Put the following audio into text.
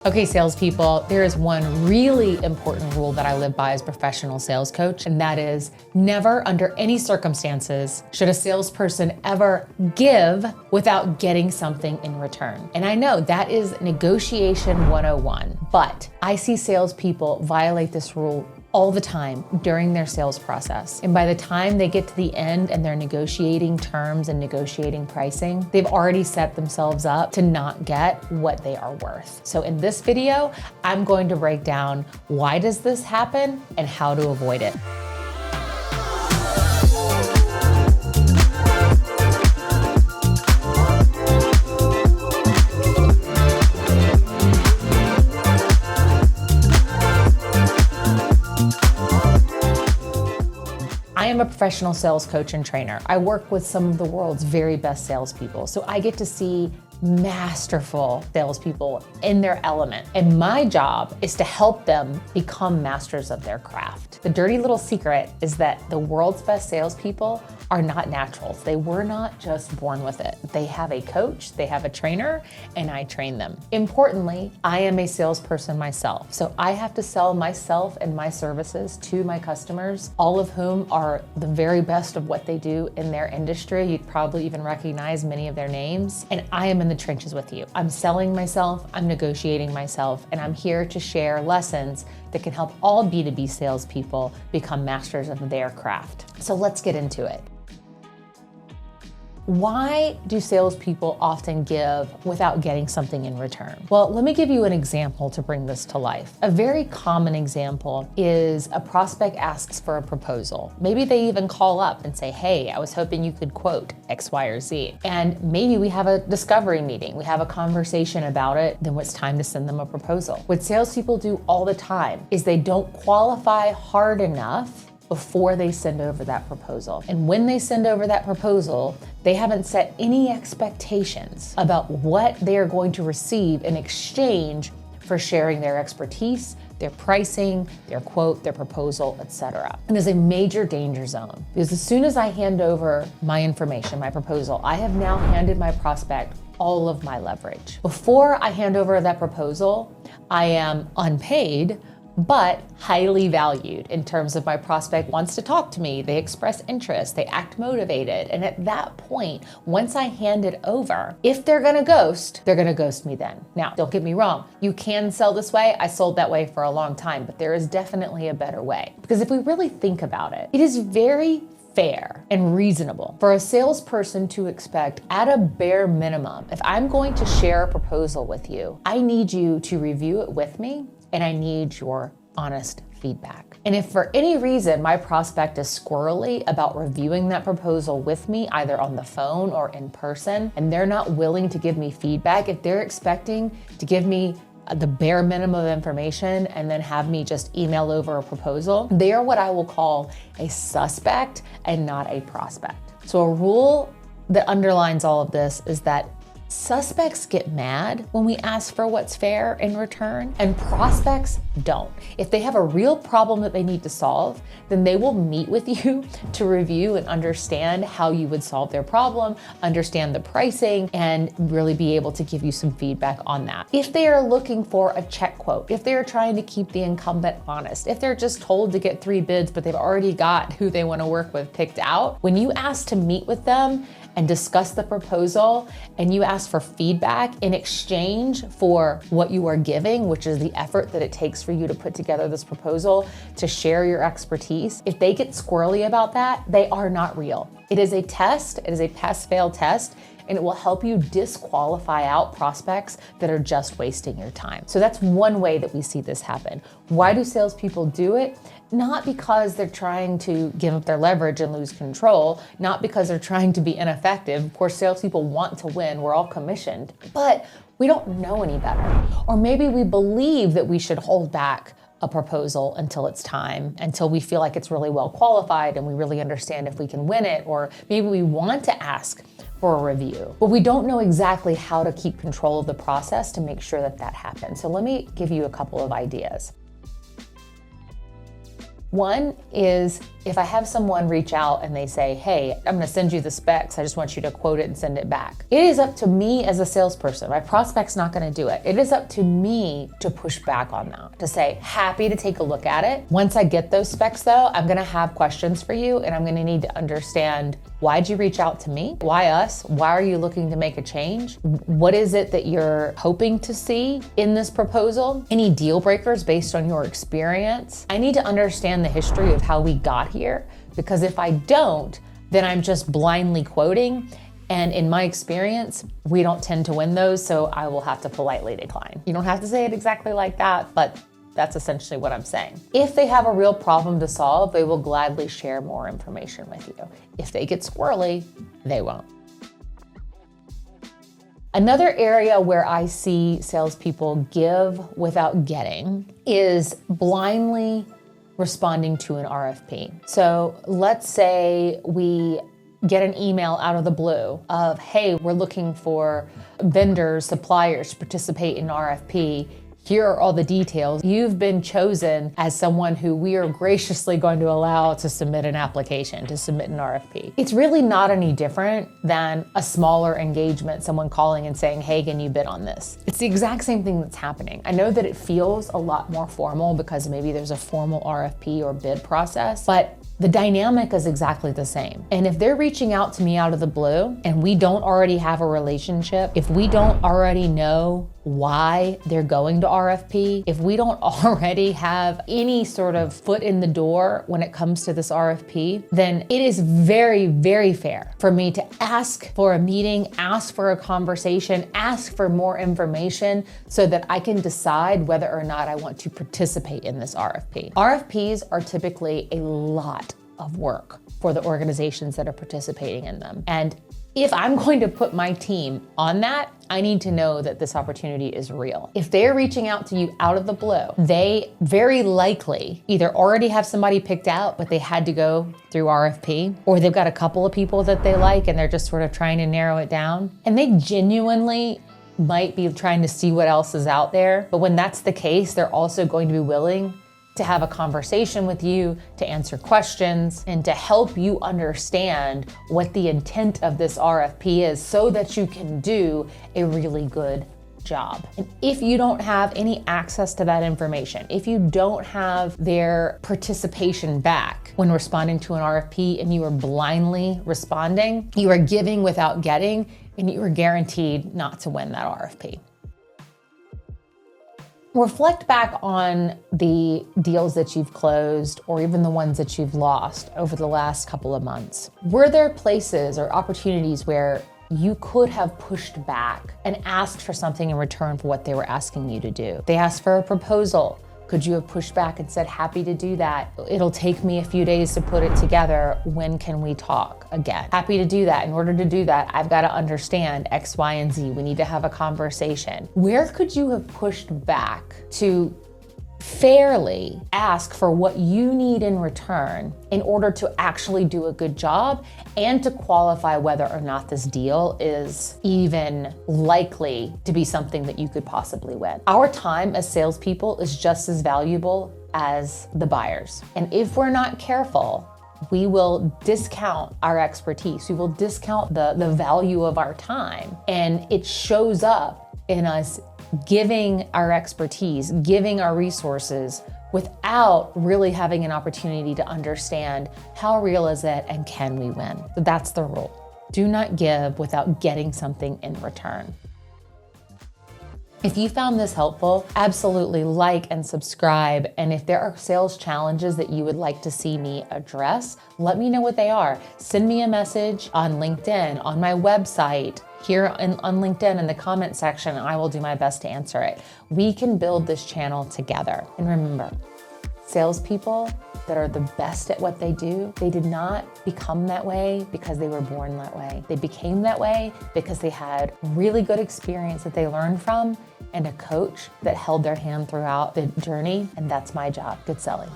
Okay, salespeople, there is one really important rule that I live by as a professional sales coach, and that is never under any circumstances should a salesperson ever give without getting something in return. And I know that is negotiation 101, but I see salespeople violate this rule all the time during their sales process. And by the time they get to the end and they're negotiating terms and negotiating pricing, they've already set themselves up to not get what they are worth. So in this video, I'm going to break down why does this happen and how to avoid it. I am a professional sales coach and trainer. I work with some of the world's very best salespeople. So I get to see masterful salespeople in their element. And my job is to help them become masters of their craft. The dirty little secret is that the world's best salespeople are not naturals. They were not just born with it. They have a coach, they have a trainer, and I train them. Importantly, I am a salesperson myself. So I have to sell myself and my services to my customers, all of whom are the very best of what they do in their industry. You'd probably even recognize many of their names. And I am in the trenches with you. I'm selling myself, I'm negotiating myself, and I'm here to share lessons that can help all B2B salespeople become masters of their craft. So let's get into it. Why do salespeople often give without getting something in return? Well, let me give you an example to bring this to life. A very common example is a prospect asks for a proposal. Maybe they even call up and say, hey, I was hoping you could quote X, Y, or Z. And maybe we have a discovery meeting, we have a conversation about it, then it's time to send them a proposal. What salespeople do all the time is they don't qualify hard enough before they send over that proposal. And when they send over that proposal, they haven't set any expectations about what they are going to receive in exchange for sharing their expertise, their pricing, their quote, their proposal, etc. And there's a major danger zone because as soon as I hand over my information, my proposal, I have now handed my prospect all of my leverage. Before I hand over that proposal, I am unpaid, but highly valued in terms of my prospect wants to talk to me, they express interest, they act motivated. And at that point, once I hand it over, if they're gonna ghost me then. Now, don't get me wrong, you can sell this way. I sold that way for a long time, but there is definitely a better way. Because if we really think about it, it is very fair and reasonable for a salesperson to expect at a bare minimum, if I'm going to share a proposal with you, I need you to review it with me and I need your honest feedback. And if for any reason my prospect is squirrely about reviewing that proposal with me, either on the phone or in person, and they're not willing to give me feedback, if they're expecting to give me the bare minimum of information and then have me just email over a proposal, they are what I will call a suspect and not a prospect. So a rule that underlines all of this is that suspects get mad when we ask for what's fair in return, and prospects don't. If they have a real problem that they need to solve, then they will meet with you to review and understand how you would solve their problem, understand the pricing, and really be able to give you some feedback on that. If they are looking for a check quote, if they are trying to keep the incumbent honest, if they're just told to get 3 bids, but they've already got who they want to work with picked out, when you ask to meet with them and discuss the proposal, and you ask for feedback in exchange for what you are giving, which is the effort that it takes for you to put together this proposal, to share your expertise, if they get squirrely about that, they are not real. It is a test, it is a pass-fail test, and it will help you disqualify out prospects that are just wasting your time. So that's one way that we see this happen. Why do salespeople do it? Not because they're trying to give up their leverage and lose control, not because they're trying to be ineffective. Of course, salespeople want to win, we're all commissioned, but we don't know any better. Or maybe we believe that we should hold back a proposal until it's time, until we feel like it's really well qualified and we really understand if we can win it, or maybe we want to ask for a review, but we don't know exactly how to keep control of the process to make sure that that happens. So let me give you a couple of ideas. One is If I have someone reach out and they say, hey, I'm gonna send you the specs, I just want you to quote it and send it back. It is up to me as a salesperson. My prospect's not gonna do it. It is up to me to push back on that, to say, happy to take a look at it. Once I get those specs though, I'm gonna have questions for you and I'm gonna need to understand, why'd you reach out to me? Why us? Why are you looking to make a change? What is it that you're hoping to see in this proposal? Any deal breakers based on your experience? I need to understand the history of how we got here, because if I don't, then I'm just blindly quoting. And in my experience, we don't tend to win those, so I will have to politely decline. You don't have to say it exactly like that, but that's essentially what I'm saying. If they have a real problem to solve, they will gladly share more information with you. If they get squirrely, they won't. Another area where I see salespeople give without getting is blindly responding to an RFP. So let's say we get an email out of the blue of, hey, we're looking for vendors, suppliers to participate in an RFP. Here are all the details. You've been chosen as someone who we are graciously going to allow to submit an application, to submit an RFP. It's really not any different than a smaller engagement, someone calling and saying, hey, can you bid on this? It's the exact same thing that's happening. I know that it feels a lot more formal because maybe there's a formal RFP or bid process, but the dynamic is exactly the same. And if they're reaching out to me out of the blue and we don't already have a relationship, if we don't already know why they're going to RFP, if we don't already have any sort of foot in the door when it comes to this RFP, then it is very, very fair for me to ask for a meeting, ask for a conversation, ask for more information so that I can decide whether or not I want to participate in this RFP. RFPs are typically a lot of work for the organizations that are participating in them. And if I'm going to put my team on that, I need to know that this opportunity is real. If they're reaching out to you out of the blue, they very likely either already have somebody picked out, but they had to go through RFP, or they've got a couple of people that they like and they're just sort of trying to narrow it down. And they genuinely might be trying to see what else is out there. But when that's the case, they're also going to be willing to have a conversation with you, to answer questions, and to help you understand what the intent of this RFP is so that you can do a really good job. And if you don't have any access to that information, if you don't have their participation back when responding to an RFP and you are blindly responding, you are giving without getting, and you are guaranteed not to win that RFP. Reflect back on the deals that you've closed or even the ones that you've lost over the last couple of months. Were there places or opportunities where you could have pushed back and asked for something in return for what they were asking you to do? They asked for a proposal. Could you have pushed back and said, happy to do that? It'll take me a few days to put it together. When can we talk again? Happy to do that. In order to do that, I've got to understand X, Y, and Z. We need to have a conversation. Where could you have pushed back to fairly ask for what you need in return in order to actually do a good job and to qualify whether or not this deal is even likely to be something that you could possibly win? Our time as salespeople is just as valuable as the buyers. And if we're not careful, we will discount our expertise. We will discount the value of our time. And it shows up in us giving our expertise, giving our resources without really having an opportunity to understand how real is it and can we win. So that's the rule. Do not give without getting something in return. If you found this helpful, absolutely like and subscribe. And if there are sales challenges that you would like to see me address, let me know what they are. Send me a message on LinkedIn, on my website, here on LinkedIn in the comment section, and I will do my best to answer it. We can build this channel together. And remember, salespeople that are the best at what they do, they did not become that way because they were born that way. They became that way because they had really good experience that they learned from and a coach that held their hand throughout the journey. And that's my job. Good selling.